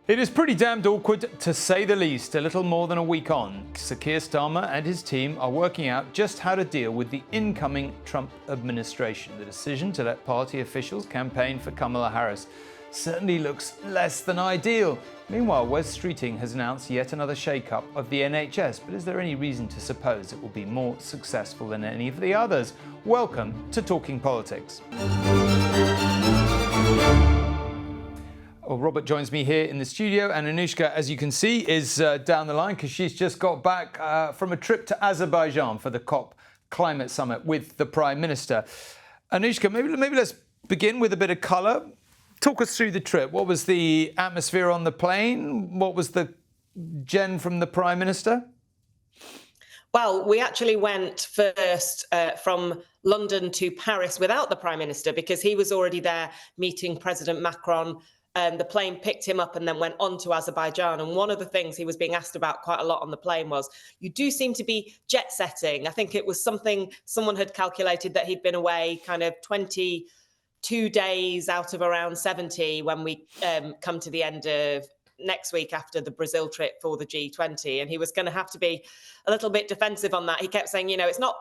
It is pretty damned awkward, to say the least, a little more than a week on. Sir Keir Starmer and his team are working out just how to deal with the incoming Trump administration. The decision to let party officials campaign for Kamala Harris certainly looks less than ideal. Meanwhile, Wes Streeting has announced yet another shake-up of the NHS, but is there any reason to suppose it will be more successful than any of the others? Welcome to Talking Politics. Well, Robert joins me here in the studio, and Anushka, as you can see, is down the line because she's just got back from a trip to Azerbaijan for the COP Climate Summit with the Prime Minister. Anushka, maybe let's begin with a bit of colour. Talk us through the trip. What was the atmosphere on the plane? What was the gen from the Prime Minister? Well, we actually went first from London to Paris without the Prime Minister because he was already there meeting President Macron. The plane picked him up and then went on to Azerbaijan. And one of the things he was being asked about quite a lot on the plane was, you do seem to be jet setting. I think it was something someone had calculated that he'd been away kind of 22 days out of around 70 when we come to the end of next week after the Brazil trip for the G20. And he was going to have to be a little bit defensive on that. He kept saying, it's not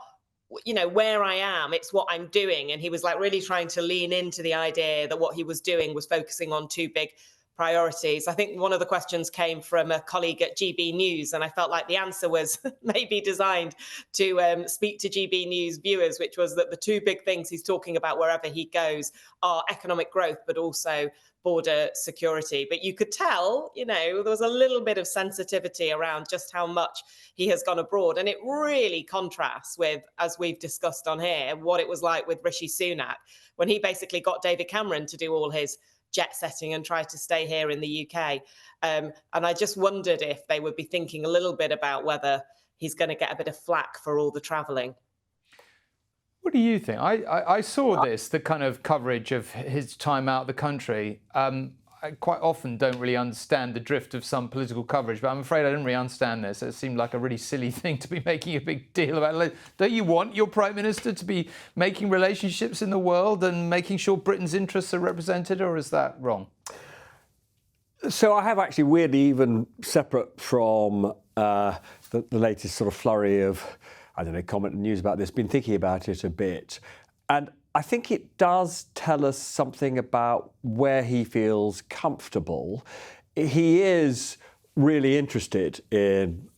where I am, it's what I'm doing. And he was like really trying to lean into the idea that what he was doing was focusing on two big priorities. I think one of the questions came from a colleague at GB News, and I felt like the answer was maybe designed to speak to GB News viewers, which was that the two big things he's talking about wherever he goes are economic growth, but also border security. But you could tell, there was a little bit of sensitivity around just how much he has gone abroad. And it really contrasts with, as we've discussed on here, what it was like with Rishi Sunak, when he basically got David Cameron to do all his jet setting and try to stay here in the UK. And I just wondered if they would be thinking a little bit about whether he's going to get a bit of flack for all the travelling. What do you think? I saw the kind of coverage of his time out of the country. I quite often don't really understand the drift of some political coverage, but I'm afraid I didn't really understand this. It seemed like a really silly thing to be making a big deal about. Don't you want your Prime Minister to be making relationships in the world and making sure Britain's interests are represented, or is that wrong? So I have actually, weirdly, even separate from the latest sort of flurry of, comment and news about this, been thinking about it a bit. And I think it does tell us something about where he feels comfortable. He is really interested in,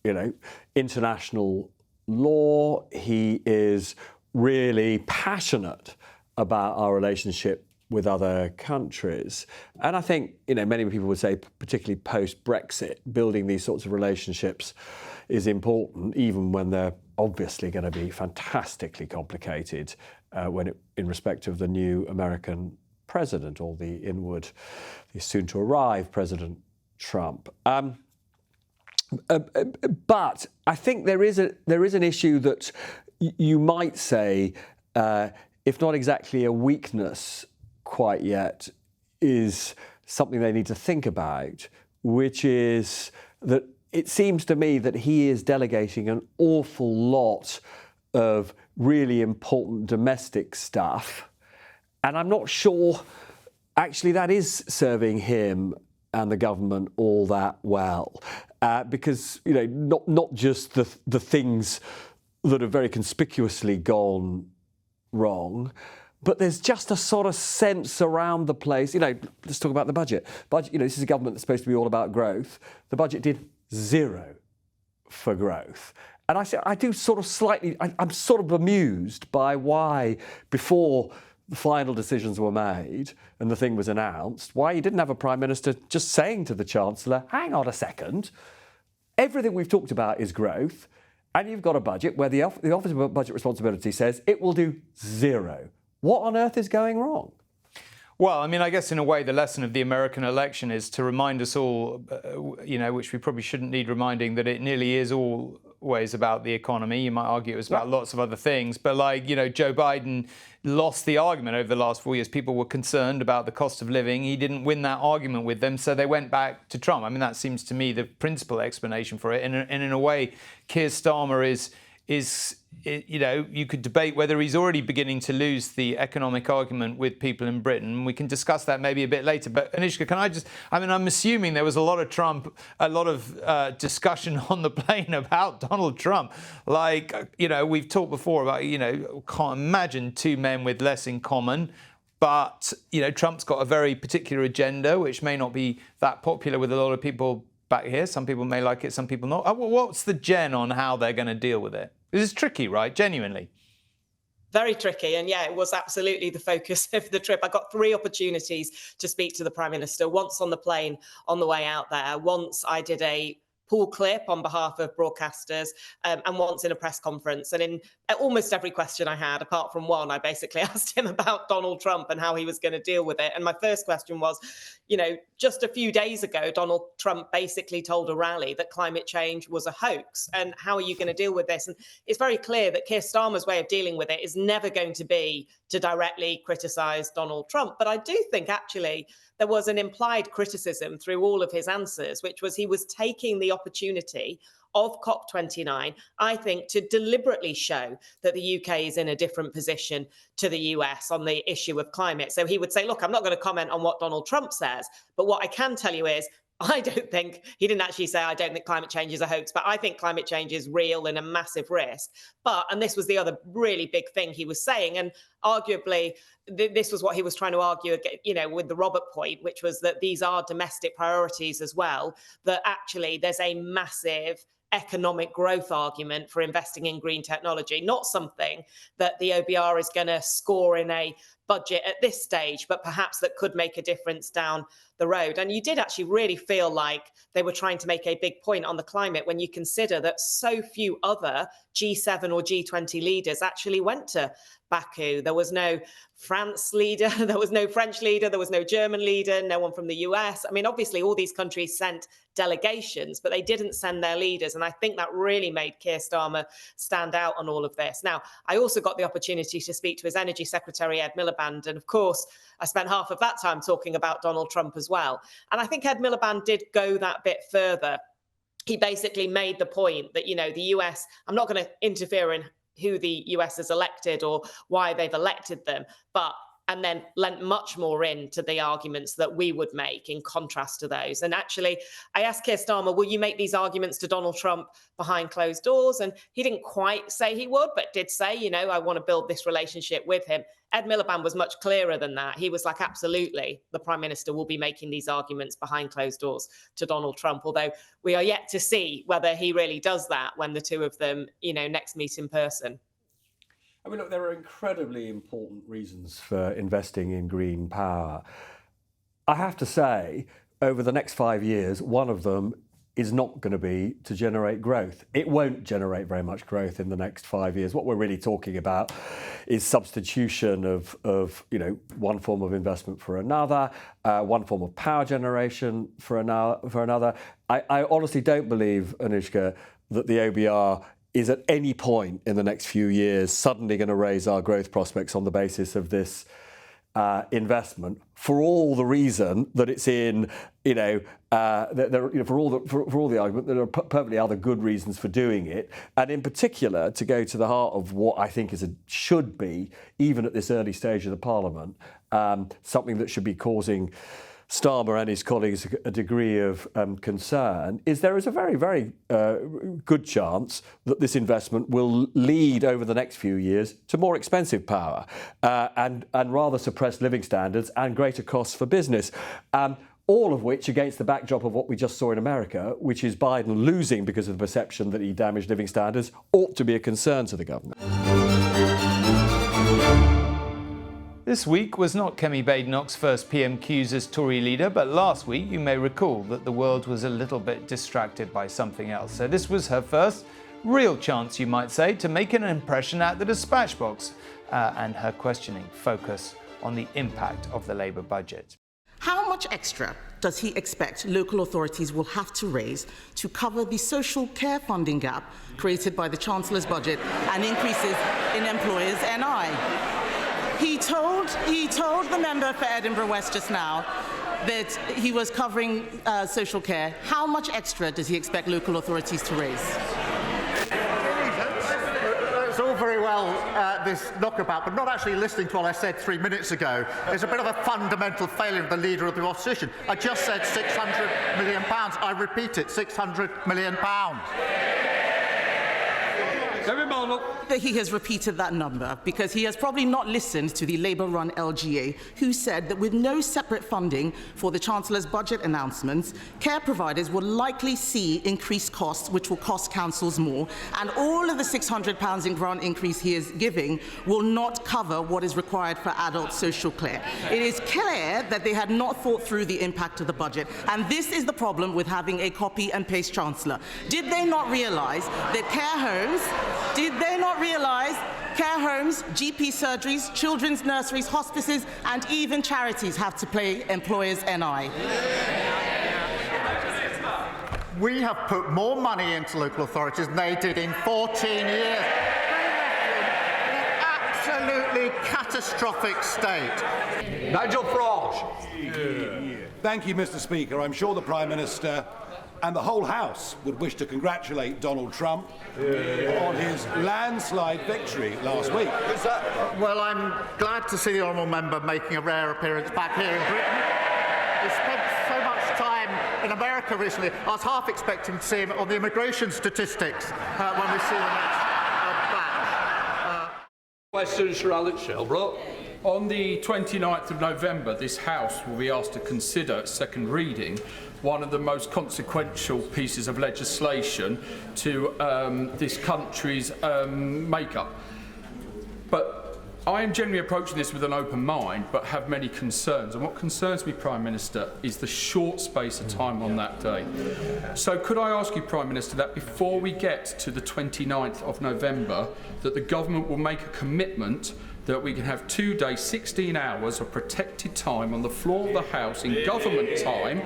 international law. He is really passionate about our relationship with other countries. And I think, many people would say, particularly post-Brexit, building these sorts of relationships is important, even when they're obviously going to be fantastically complicated in respect of the new American president, or the soon-to-arrive President Trump. But I think there is an issue that you might say, if not exactly a weakness quite yet, is something they need to think about, which is that it seems to me that he is delegating an awful lot of really important domestic stuff. And I'm not sure actually that is serving him and the government all that well. Because, not just the things that have very conspicuously gone wrong, but there's just a sort of sense around the place. Let's talk about the budget. This is a government that's supposed to be all about growth. The budget did zero for growth. And I do sort of slightly, I'm sort of bemused by why, before the final decisions were made and the thing was announced, why you didn't have a Prime Minister just saying to the Chancellor, hang on a second, everything we've talked about is growth, and you've got a budget where the Office of Budget Responsibility says it will do zero. What on earth is going wrong? Well, I guess in a way the lesson of the American election is to remind us all, which we probably shouldn't need reminding, that it nearly is always about the economy. You might argue it was about lots of other things. But Joe Biden lost the argument over the last 4 years. People were concerned about the cost of living. He didn't win that argument with them, so they went back to Trump. That seems to me the principal explanation for it. And in a way, Keir Starmer is you could debate whether he's already beginning to lose the economic argument with people in Britain. We can discuss that maybe a bit later. But Anushka, I'm assuming there was a lot of discussion on the plane about Donald Trump. We've talked before about, can't imagine two men with less in common. But, Trump's got a very particular agenda, which may not be that popular with a lot of people back here. Some people may like it, some people not. What's the gen on how they're going to deal with it? This is tricky, right? Genuinely. Very tricky. And yeah, it was absolutely the focus of the trip. I got 3 opportunities to speak to the Prime Minister, once on the plane on the way out there. Once I did a pool clip on behalf of broadcasters, and once in a press conference. And in almost every question I had, apart from one, I basically asked him about Donald Trump and how he was going to deal with it. And my first question was, just a few days ago, Donald Trump basically told a rally that climate change was a hoax. And how are you going to deal with this? And it's very clear that Keir Starmer's way of dealing with it is never going to be to directly criticize Donald Trump. But I do think actually there was an implied criticism through all of his answers, which was he was taking the opportunity of COP29, I think, to deliberately show that the UK is in a different position to the US on the issue of climate. So he would say, look, I'm not going to comment on what Donald Trump says, but what I can tell you is I don't think, he didn't actually say, I don't think climate change is a hoax, but I think climate change is real and a massive risk. But, and this was the other really big thing he was saying, and arguably this was what he was trying to argue, with the Robert point, which was that these are domestic priorities as well, that actually there's a massive economic growth argument for investing in green technology, not something that the OBR is going to score in a budget at this stage, but perhaps that could make a difference down the road. And you did actually really feel like they were trying to make a big point on the climate when you consider that so few other G7 or G20 leaders actually went to Baku. There was no France leader, there was no French leader, there was no German leader, no one from the US. I mean, obviously all these countries sent delegations, but they didn't send their leaders. And I think that really made Keir Starmer stand out on all of this. Now, I also got the opportunity to speak to his Energy Secretary, Ed Miliband. And of course, I spent half of that time talking about Donald Trump as well. And I think Ed Miliband did go that bit further. He basically made the point that, the US, I'm not going to interfere in who the US has elected or why they've elected them, and then lent much more into the arguments that we would make in contrast to those. And actually, I asked Keir Starmer, will you make these arguments to Donald Trump behind closed doors? And he didn't quite say he would, but did say, I want to build this relationship with him. Ed Miliband was much clearer than that. He was like, absolutely, the Prime Minister will be making these arguments behind closed doors to Donald Trump, although we are yet to see whether he really does that when the two of them, next meet in person. I mean, look, there are incredibly important reasons for investing in green power. I have to say, over the next 5 years, one of them is not going to be to generate growth. It won't generate very much growth in the next 5 years. What we're really talking about is substitution of one form of investment for another, one form of power generation for another. I honestly don't believe, Anushka, that the OBR is at any point in the next few years suddenly going to raise our growth prospects on the basis of this investment, for all the reason that it's in, for all the argument, there are perfectly other good reasons for doing it, and in particular to go to the heart of what I think should be, even at this early stage of the Parliament, something that should be causing Starmer and his colleagues a degree of concern, is there is a very, very good chance that this investment will lead over the next few years to more expensive power and rather suppressed living standards and greater costs for business. All of which against the backdrop of what we just saw in America, which is Biden losing because of the perception that he damaged living standards, ought to be a concern to the government. This week was not Kemi Badenoch's first PMQs as Tory leader, but last week you may recall that the world was a little bit distracted by something else. So this was her first real chance, you might say, to make an impression at the dispatch box, and her questioning focus on the impact of the Labour budget. How much extra does he expect local authorities will have to raise to cover the social care funding gap created by the Chancellor's budget and increases in employers' NI? He told the member for Edinburgh West just now that he was covering social care. How much extra does he expect local authorities to raise? well this knockabout, but not actually listening to what I said 3 minutes ago. It's a bit of a fundamental failure of the Leader of the Opposition. I just said £600 million. I repeat it, £600 million. That he has repeated that number because he has probably not listened to the Labour-run LGA, who said that with no separate funding for the Chancellor's budget announcements, care providers will likely see increased costs, which will cost councils more, and all of the £600 in grant increase he is giving will not cover what is required for adult social care. It is clear that they had not thought through the impact of the budget, and this is the problem with having a copy and paste Chancellor. Did they not realise that care homes, care homes, GP surgeries, children's nurseries, hospices, and even charities have to pay employers' NI? We have put more money into local authorities than they did in 14 years. They left them in an absolutely catastrophic state. Nigel Farage. Thank you, Mr. Speaker. I'm sure the Prime Minister and the whole House would wish to congratulate Donald Trump on his landslide victory last week. Well, I'm glad to see the honourable member making a rare appearance back here in Britain. He spent so much time in America recently. I was half expecting to see him on the immigration statistics when we see the next batch. Question, Sir Alex Shelbrooke. On the 29th of November, this House will be asked to consider at second reading one of the most consequential pieces of legislation to this country's makeup. But I am generally approaching this with an open mind, but have many concerns. And what concerns me, Prime Minister, is the short space of time on that day. So could I ask you, Prime Minister, that before we get to the 29th of November, that the government will make a commitment that we can have 2 days, 16 hours of protected time on the floor of the House in government time,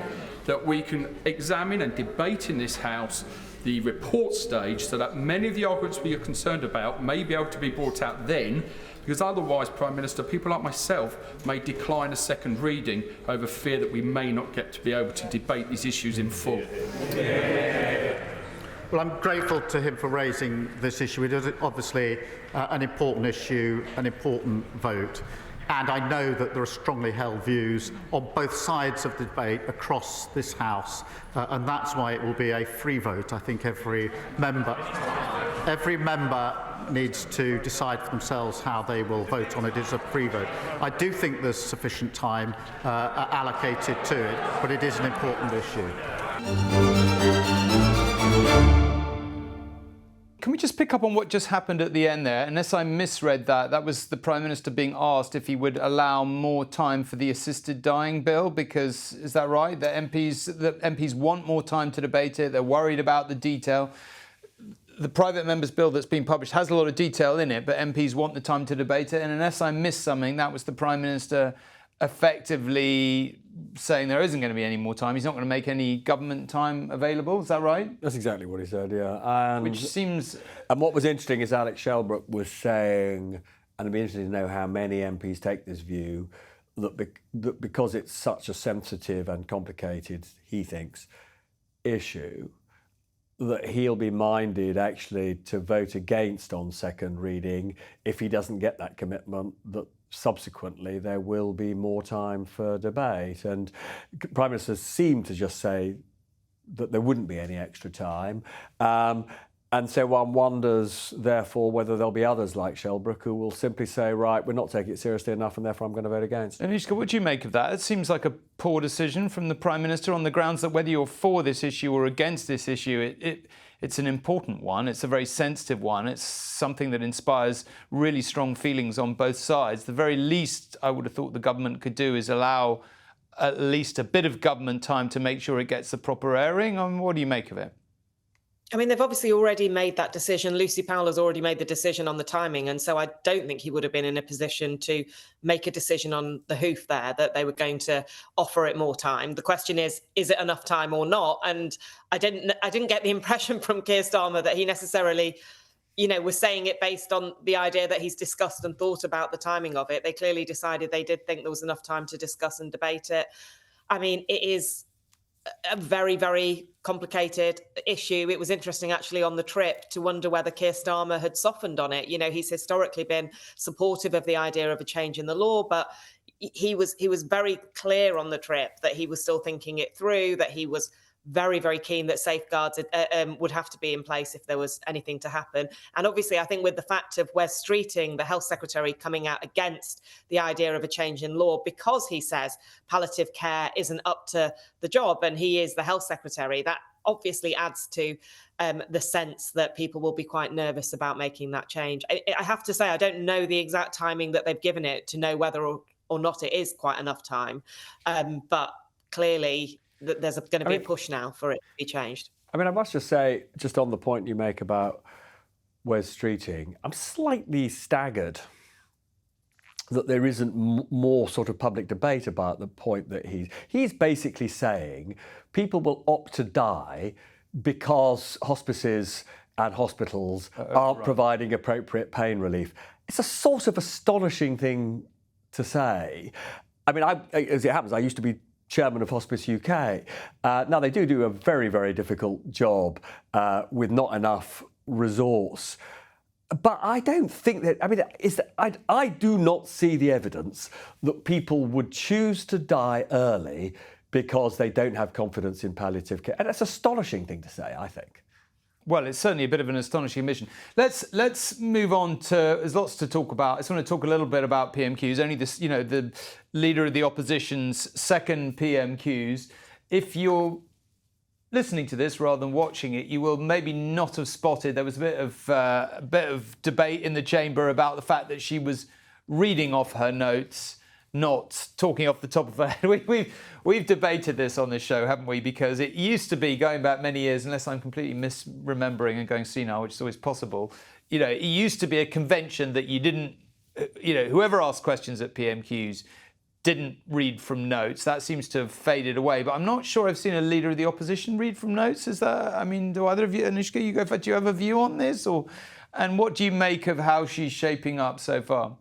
that we can examine and debate in this House the report stage, so that many of the arguments we are concerned about may be able to be brought out then, because otherwise, Prime Minister, people like myself may decline a second reading over fear that we may not get to be able to debate these issues in full. Well, I'm grateful to him for raising this issue. It is obviously an important issue, an important vote. And I know that there are strongly held views on both sides of the debate across this House, and that's why it will be a free vote. I think every member needs to decide for themselves how they will vote on it. It's a free vote. I do think there's sufficient time allocated to it, but it is an important issue. Can we just pick up on what just happened at the end there? Unless I misread that, that was the Prime Minister being asked if he would allow more time for the assisted dying bill, because, is that right? The MPs want more time to debate it. They're worried about the detail. The private member's bill that's been published has a lot of detail in it, but MPs want the time to debate it. And unless I missed something, that was the Prime Minister effectively saying there isn't going to be any more time. He's not going to make any government time available. Is that right? That's exactly what he said, yeah. And which seems... And what was interesting is Alex Shelbrooke was saying, and it'd be interesting to know how many MPs take this view, that because it's such a sensitive and complicated, he thinks, issue, that he'll be minded actually to vote against on second reading if he doesn't get that commitment that subsequently there will be more time for debate. And Prime Minister seemed to just say that there wouldn't be any extra time. And so one wonders, therefore, whether there'll be others like Shelbrooke who will simply say, right, we're not taking it seriously enough and therefore I'm going to vote against. Anushka, what do you make of that? It seems like a poor decision from the Prime Minister on the grounds that whether you're for this issue or against this issue, it's an important one. It's a very sensitive one. It's something that inspires really strong feelings on both sides. The very least I would have thought the government could do is allow at least a bit of government time to make sure it gets the proper airing. What do you make of it? I mean, they've obviously already made that decision. Lucy Powell has already made the decision on the timing. And so I don't think he would have been in a position to make a decision on the hoof there that they were going to offer it more time. The question is it enough time or not? And I didn't get the impression from Keir Starmer that he necessarily, was saying it based on the idea that he's discussed and thought about the timing of it. They clearly decided they did think there was enough time to discuss and debate it. I mean, it is a very, very complicated issue. It was interesting, actually, on the trip to wonder whether Keir Starmer had softened on it. You know, he's historically been supportive of the idea of a change in the law, but he was very clear on the trip that he was still thinking it through, that he was very, very keen that safeguards would have to be in place if there was anything to happen. And obviously, I think with the fact of Wes Streeting, the health secretary, coming out against the idea of a change in law because he says palliative care isn't up to the job and he is the health secretary, that obviously adds to the sense that people will be quite nervous about making that change. I have to say, I don't know the exact timing that they've given it to know whether or not it is quite enough time. But clearly, there's going to be a push now for it to be changed. I mean, I must just say, just on the point you make about Wes Streeting, I'm slightly staggered that there isn't more sort of public debate about the point that he's basically saying people will opt to die because hospices and hospitals aren't providing appropriate pain relief. It's a sort of astonishing thing to say. I mean, as it happens, I used to be chairman of Hospice UK. Now, they do a very, very difficult job with not enough resource. But I don't think that, I mean, I do not see the evidence that people would choose to die early because they don't have confidence in palliative care. And that's an astonishing thing to say, I think. Well, it's certainly a bit of an astonishing mission. Let's move on to, there's lots to talk about. I just want to talk a little bit about PMQs, only this, you know, the leader of the opposition's second PMQs. If you're listening to this rather than watching it, you will maybe not have spotted there was a bit of debate in the chamber about the fact that she was reading off her notes, not talking off the top of her head. We've debated this on this show, haven't we? Because it used to be, going back many years, unless I'm completely misremembering and going senile, which is always possible, you know, it used to be a convention that you didn't, you know, whoever asked questions at PMQs didn't read from notes. That seems to have faded away. But I'm not sure I've seen a leader of the opposition read from notes. Is that, I mean, do either of you, Anushka, do you have a view on this? And what do you make of how she's shaping up so far?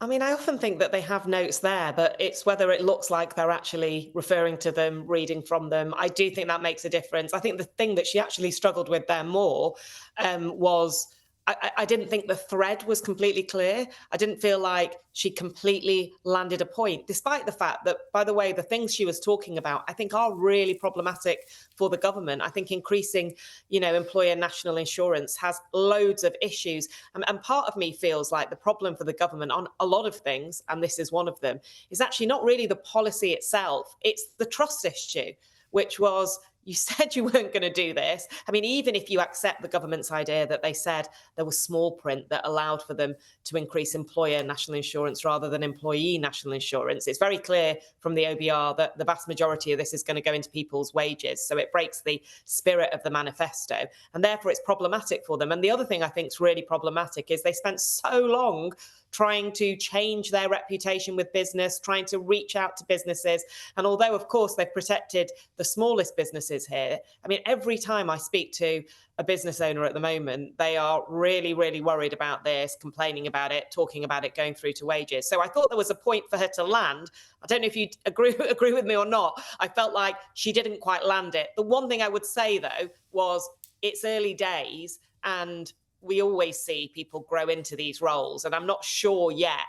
I mean, I often think that they have notes there, but it's whether it looks like they're actually referring to them, reading from them. I do think that makes a difference. I think the thing that she actually struggled with there more was I didn't think the thread was completely clear. I didn't feel like she completely landed a point, despite the fact that, by the way, the things she was talking about, I think, are really problematic for the government. I think increasing, you know, employer national insurance has loads of issues. And part of me feels like the problem for the government on a lot of things, and this is one of them, is actually not really the policy itself. It's the trust issue, which was, you said you weren't going to do this. I mean, even if you accept the government's idea that they said there was small print that allowed for them to increase employer national insurance rather than employee national insurance, it's very clear from the OBR that the vast majority of this is going to go into people's wages. So it breaks the spirit of the manifesto. And therefore, it's problematic for them. And the other thing I think is really problematic is they spent so long trying to change their reputation with business, trying to reach out to businesses. And although, of course, they've protected the smallest businesses here, I mean, every time I speak to a business owner at the moment, they are really, really worried about this, complaining about it, talking about it, going through to wages. So I thought there was a point for her to land. I don't know if you agree with me or not. I felt like she didn't quite land it. The one thing I would say, though, was it's early days and we always see people grow into these roles. And I'm not sure yet,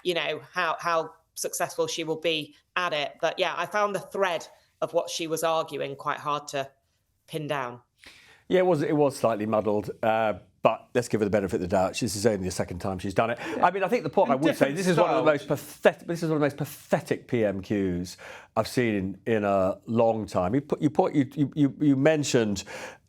you know, how successful she will be at it. But yeah, I found the thread of what she was arguing quite hard to pin down. Yeah, it was slightly muddled, but let's give her the benefit of the doubt. This is only the second time she's done it. I mean, I think the point I would say, this is one of the most pathetic PMQs I've seen in a long time. You mentioned,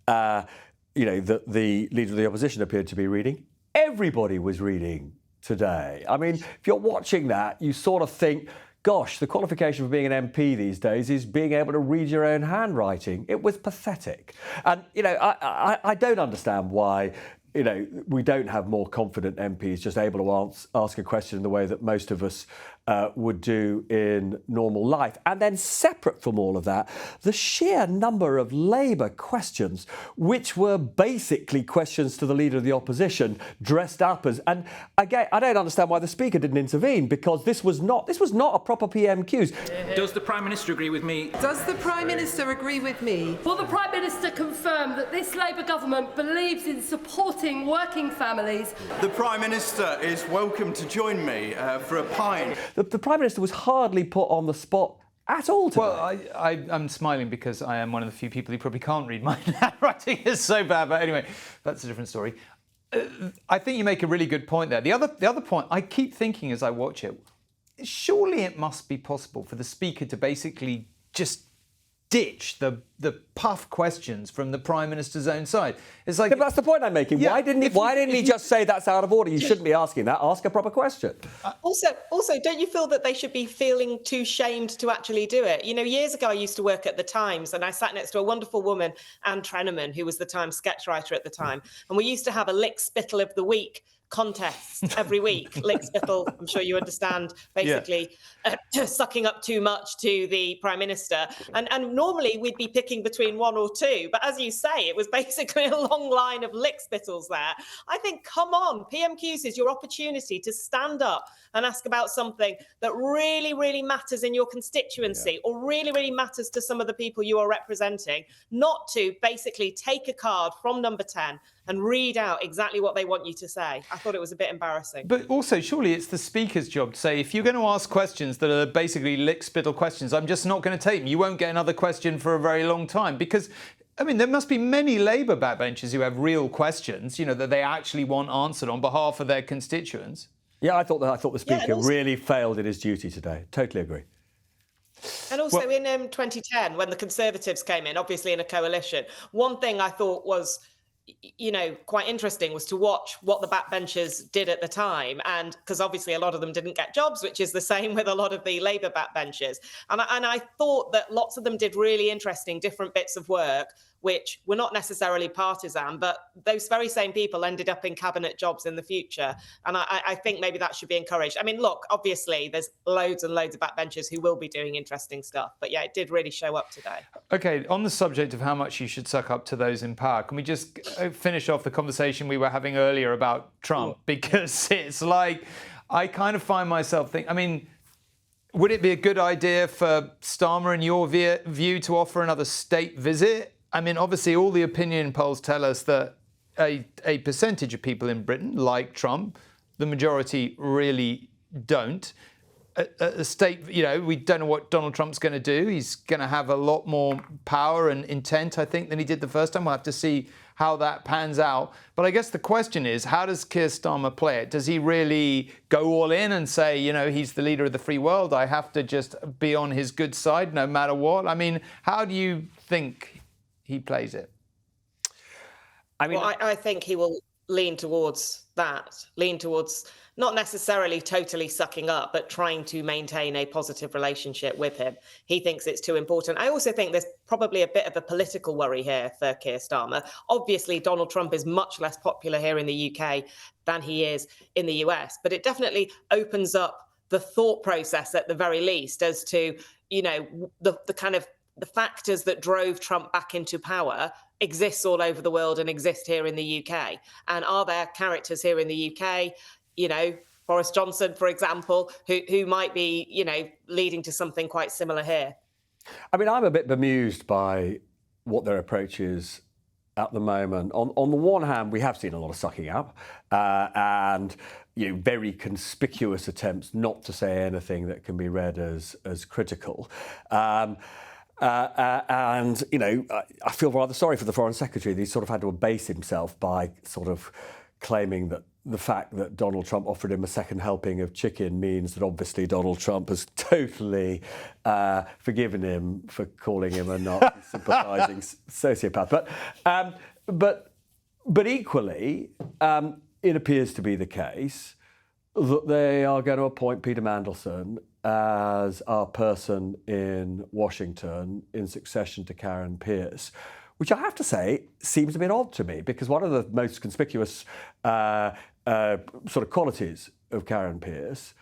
you know, that the leader of the opposition appeared to be reading. Everybody was reading today. I mean, if you're watching that, you sort of think, gosh, the qualification for being an MP these days is being able to read your own handwriting. It was pathetic. And, you know, I don't understand why, you know, we don't have more confident MPs just able to ask a question in the way that most of us would do in normal life. And then separate from all of that, the sheer number of Labour questions, which were basically questions to the Leader of the Opposition, dressed up as... And again, I don't understand why the Speaker didn't intervene, because this was not a proper PMQs. Does the Prime Minister agree with me? Does the Prime Minister agree with me? Will the Prime Minister confirm that this Labour government believes in supporting working families? The Prime Minister is welcome to join me for a pint. The Prime Minister was hardly put on the spot at all today. Well, I'm smiling because I am one of the few people who probably can't read. My handwriting is so bad, but anyway, that's a different story. I think you make a really good point there. The other point, I keep thinking as I watch it, surely it must be possible for the Speaker to basically just ditch the puff questions from the Prime Minister's own side. It's like... But that's the point I'm making. Yeah, why didn't he just say that's out of order? You shouldn't be asking that. Ask a proper question. Also, don't you feel that they should be feeling too shamed to actually do it? You know, years ago I used to work at the Times, and I sat next to a wonderful woman, Anne Treneman, who was the Times sketch writer at the time, and we used to have a lick spittle of the week contests every week. Lick spittle, I'm sure you understand, basically sucking up too much to the Prime Minister. And normally we'd be picking between one or two. But as you say, it was basically a long line of lick spittles there. I think, come on, PMQs is your opportunity to stand up and ask about something that really, really matters in your constituency or really, really matters to some of the people you are representing, not to basically take a card from number 10 and read out exactly what they want you to say. I thought it was a bit embarrassing. But also, surely it's the Speaker's job to say, if you're going to ask questions that are basically lick-spittle questions, I'm just not going to take them. You won't get another question for a very long time. Because, I mean, there must be many Labour backbenchers who have real questions, you know, that they actually want answered on behalf of their constituents. Yeah, I thought the Speaker really failed in his duty today. Totally agree. And also in 2010, when the Conservatives came in, obviously in a coalition, one thing I thought was, you know, quite interesting was to watch what the backbenchers did at the time. And because obviously a lot of them didn't get jobs, which is the same with a lot of the Labour backbenchers. And I thought that lots of them did really interesting different bits of work, which were not necessarily partisan, but those very same people ended up in cabinet jobs in the future. And I think maybe that should be encouraged. I mean, look, obviously there's loads and loads of backbenchers who will be doing interesting stuff. But yeah, it did really show up today. OK, on the subject of how much you should suck up to those in power, can we just finish off the conversation we were having earlier about Trump? Because it's like, I kind of find myself thinking, I mean, would it be a good idea for Starmer, in your view, to offer another state visit? I mean, obviously, all the opinion polls tell us that a percentage of people in Britain like Trump. The majority really don't. A state, you know, we don't know what Donald Trump's going to do. He's going to have a lot more power and intent, I think, than he did the first time. We'll have to see how that pans out. But I guess the question is, how does Keir Starmer play it? Does he really go all in and say, you know, he's the leader of the free world, I have to just be on his good side no matter what? I mean, how do you think he plays it? I mean, well, I think he will lean towards not necessarily totally sucking up, but trying to maintain a positive relationship with him. He thinks it's too important. I also think there's probably a bit of a political worry here for Keir Starmer. Obviously, Donald Trump is much less popular here in the UK than he is in the US, but it definitely opens up the thought process at the very least as to, you know, the kind of the factors that drove Trump back into power exists all over the world and exist here in the UK. And are there characters here in the UK, you know, Boris Johnson, for example, who might be, you know, leading to something quite similar here? I mean, I'm a bit bemused by what their approach is at the moment. On the one hand, we have seen a lot of sucking up and, you know, very conspicuous attempts not to say anything that can be read as critical. And, you know, I feel rather sorry for the Foreign Secretary. He sort of had to abase himself by sort of claiming that the fact that Donald Trump offered him a second helping of chicken means that obviously Donald Trump has totally forgiven him for calling him a not sympathising sociopath. But equally, it appears to be the case that they are going to appoint Peter Mandelson as our person in Washington in succession to Karen Pierce, which I have to say seems a bit odd to me, because one of the most conspicuous sort of qualities of Karen Pierce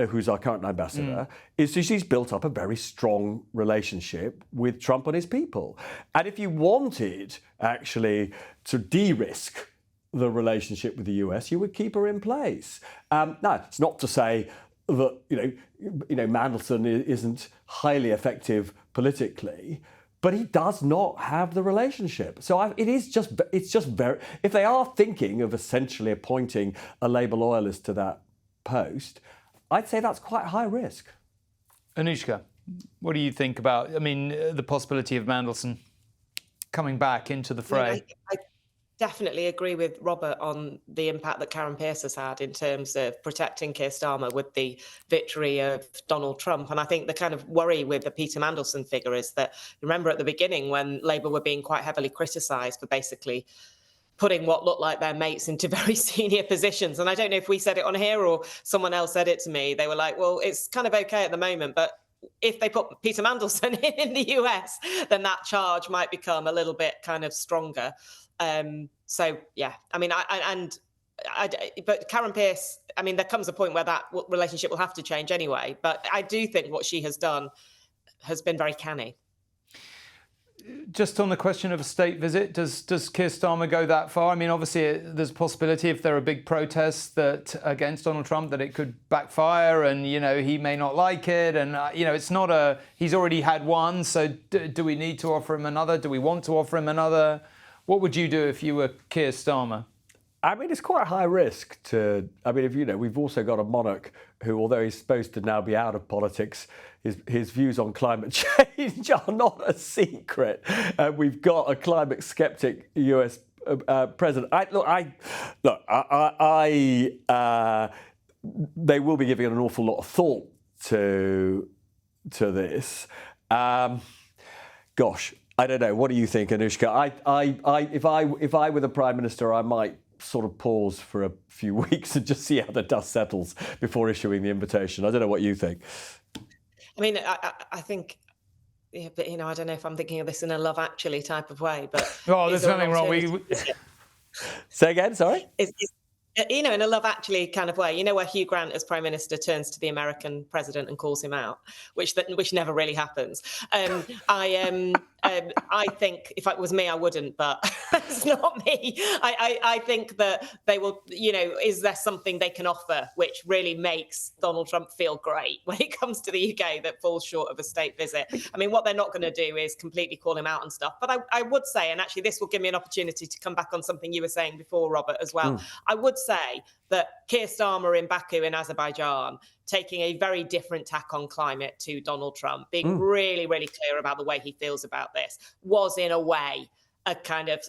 who's our current ambassador, is that she's built up a very strong relationship with Trump and his people. And if you wanted actually to de-risk the relationship with the US, you would keep her in place. Now, it's not to say that Mandelson isn't highly effective politically, but he does not have the relationship. So it's just very. If they are thinking of essentially appointing a Labour loyalist to that post, I'd say that's quite high risk. Anushka, what do you think about? The possibility of Mandelson coming back into the fray. I definitely agree with Robert on the impact that Karen Pierce has had in terms of protecting Keir Starmer with the victory of Donald Trump. And I think the kind of worry with the Peter Mandelson figure is that, remember at the beginning when Labour were being quite heavily criticised for basically putting what looked like their mates into very senior positions. And I don't know if we said it on here or someone else said it to me. They were like, well, it's kind of okay at the moment, but if they put Peter Mandelson in the US, then that charge might become a little bit kind of stronger. So yeah, but Karen Pierce, there comes a point where that relationship will have to change anyway. But I do think what she has done has been very canny. Just on the question of a state visit, does Keir Starmer go that far? Obviously, there's a possibility if there are big protests against Donald Trump that it could backfire, and he may not like it, and it's not he's already had one. So do we need to offer him another? Do we want to offer him another? What would you do if you were Keir Starmer? It's quite high risk to. We've also got a monarch who, although he's supposed to now be out of politics, his views on climate change are not a secret. We've got a climate skeptic US president. They will be giving an awful lot of thought to this. Gosh, I don't know. What do you think, Anushka? If I were the Prime Minister, I might sort of pause for a few weeks and just see how the dust settles before issuing the invitation. I don't know what you think. I think, but I don't know if I'm thinking of this in a Love Actually type of way. But there's nothing wrong. Say again. Sorry. In a Love Actually kind of way, where Hugh Grant as Prime Minister turns to the American president and calls him out, which never really happens. I think if it was me, I wouldn't, but it's not me. I think that they will, is there something they can offer which really makes Donald Trump feel great when it comes to the UK that falls short of a state visit? What they're not going to do is completely call him out and stuff. But I would say, and actually this will give me an opportunity to come back on something you were saying before, Robert, as well. I would say that Keir Starmer in Baku in Azerbaijan taking a very different tack on climate to Donald Trump, being really, really clear about the way he feels about this, was in a way a kind of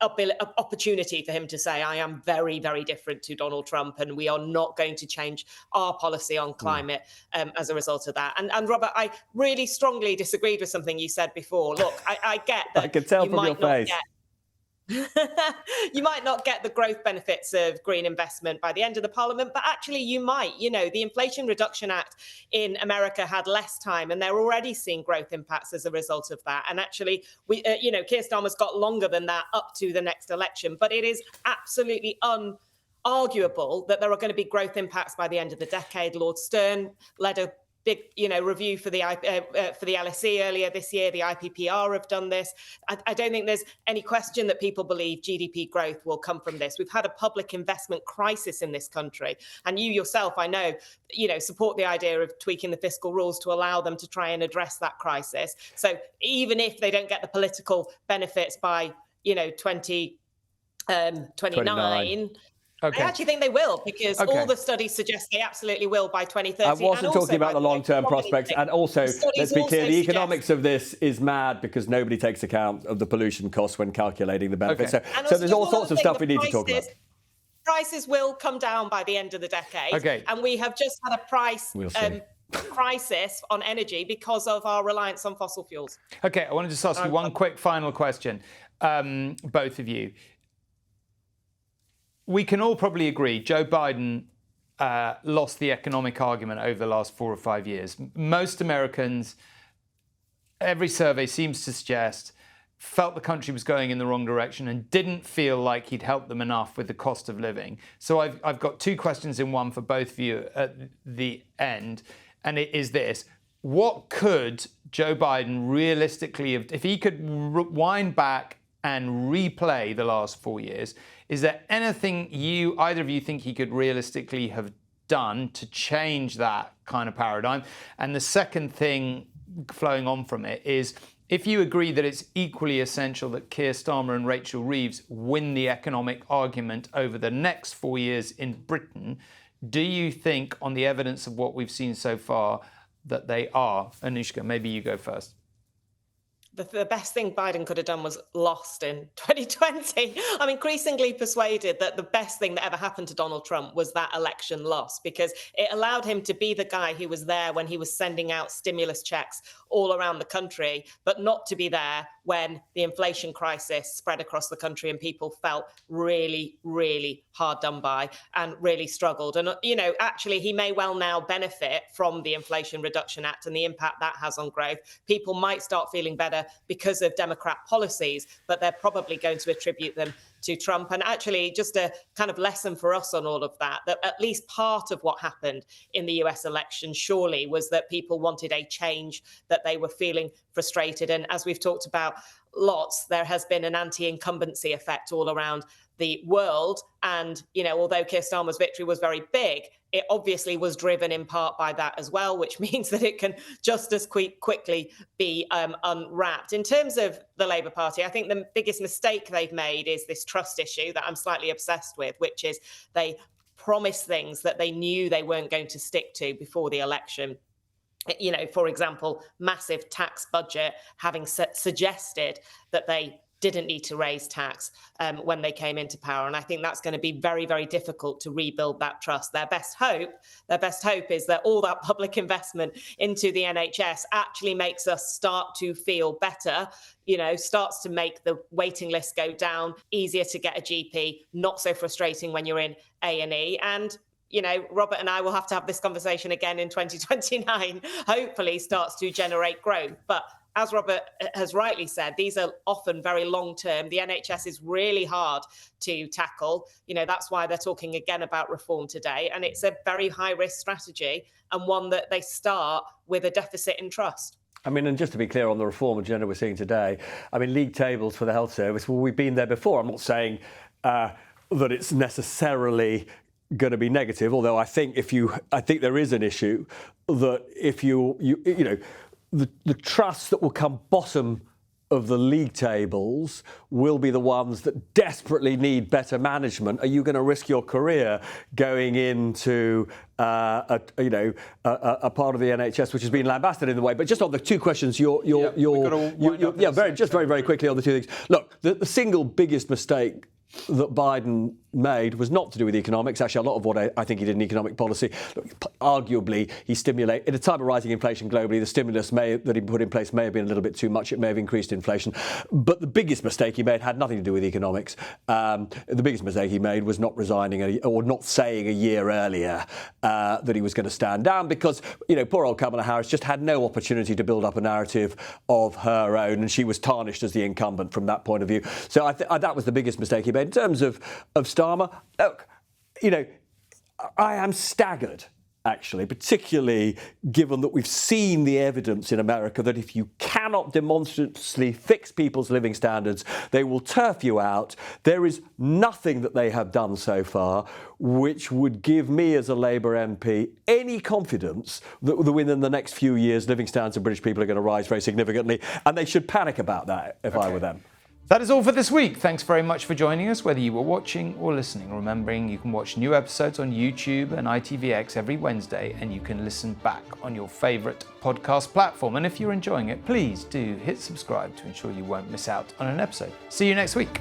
opportunity for him to say, I am very, very different to Donald Trump, and we are not going to change our policy on climate as a result of that. And Robert, I really strongly disagreed with something you said before. Look, I get that. I can tell from your face. You might not get the growth benefits of green investment by the end of the Parliament, but actually you might. The Inflation Reduction Act in America had less time, and they're already seeing growth impacts as a result of that. And actually, Keir Starmer's got longer than that up to the next election, but it is absolutely unarguable that there are going to be growth impacts by the end of the decade. Lord Stern led a big, review for the LSE earlier this year. The IPPR have done this. I don't think there's any question that people believe GDP growth will come from this. We've had a public investment crisis in this country, and you yourself, I know, support the idea of tweaking the fiscal rules to allow them to try and address that crisis. So even if they don't get the political benefits by 2029. Okay. I actually think they will, because all the studies suggest they absolutely will by 2030. I wasn't talking about the long-term prospects. And also, let's be clear, the economics of this is mad because nobody takes account of the pollution costs when calculating the benefits. Okay. So there's all sorts of stuff we need to talk about. Prices will come down by the end of the decade. Okay. And we have just had a price crisis on energy because of our reliance on fossil fuels. Okay, I want to just ask you one quick final question, both of you. We can all probably agree Joe Biden lost the economic argument over the last 4 or 5 years. Most Americans, every survey seems to suggest, felt the country was going in the wrong direction and didn't feel like he'd helped them enough with the cost of living. So I've got two questions in one for both of you at the end, and it is this. What could Joe Biden realistically have, if he could wind back and replay the last 4 years, is there anything either of you think he could realistically have done to change that kind of paradigm? And the second thing flowing on from it is, if you agree that it's equally essential that Keir Starmer and Rachel Reeves win the economic argument over the next 4 years in Britain, do you think, on the evidence of what we've seen so far, that they are? Anushka, maybe you go first. The best thing Biden could have done was lost in 2020. I'm increasingly persuaded that the best thing that ever happened to Donald Trump was that election loss, because it allowed him to be the guy who was there when he was sending out stimulus checks all around the country, but not to be there when the inflation crisis spread across the country and people felt really, really hard done by and really struggled. And, actually, he may well now benefit from the Inflation Reduction Act and the impact that has on growth. People might start feeling better because of Democrat policies, but they're probably going to attribute them to Trump. And actually, just a kind of lesson for us on all of that at least part of what happened in the US election surely was that people wanted a change, that they were feeling frustrated. And as we've talked about lots, there has been an anti-incumbency effect all around the world. And, although Keir Starmer's victory was very big, it obviously was driven in part by that as well, which means that it can just as quickly be unwrapped. In terms of the Labour Party, I think the biggest mistake they've made is this trust issue that I'm slightly obsessed with, which is they promise things that they knew they weren't going to stick to before the election. For example, massive tax budget, having suggested that they didn't need to raise tax when they came into power. And I think that's going to be very, very difficult to rebuild that trust. Their best hope is that all that public investment into the NHS actually makes us start to feel better, starts to make the waiting list go down, easier to get a GP, not so frustrating when you're in A&E. And Robert and I will have to have this conversation again in 2029, hopefully starts to generate growth. But as Robert has rightly said, these are often very long-term. The NHS is really hard to tackle. That's why they're talking again about reform today. And it's a very high-risk strategy and one that they start with a deficit in trust. And just to be clear on the reform agenda we're seeing today, league tables for the health service, well, we've been there before. I'm not saying that it's necessarily going to be negative, although I think there is an issue that if the trusts that will come bottom of the league tables will be the ones that desperately need better management. Are you going to risk your career going into a part of the NHS which has been lambasted in the way? But just on the two questions, very quickly on the two things. Look, the single biggest mistake that Biden made was not to do with economics. Actually, a lot of what I think he did in economic policy, arguably, he stimulated, in a time of rising inflation globally, the stimulus that he put in place may have been a little bit too much. It may have increased inflation. But the biggest mistake he made had nothing to do with economics. The biggest mistake he made was not resigning or not saying a year earlier that he was going to stand down, because, poor old Kamala Harris just had no opportunity to build up a narrative of her own, and she was tarnished as the incumbent from that point of view. So that was the biggest mistake he made. In terms of Starmer, look, I am staggered, actually, particularly given that we've seen the evidence in America that if you cannot demonstrably fix people's living standards, they will turf you out. There is nothing that they have done so far which would give me as a Labour MP any confidence that within the next few years living standards of British people are going to rise very significantly, and they should panic about that if I were them. That is all for this week. Thanks very much for joining us, whether you were watching or listening. Remembering you can watch new episodes on YouTube and ITVX every Wednesday, and you can listen back on your favourite podcast platform. And if you're enjoying it, please do hit subscribe to ensure you won't miss out on an episode. See you next week.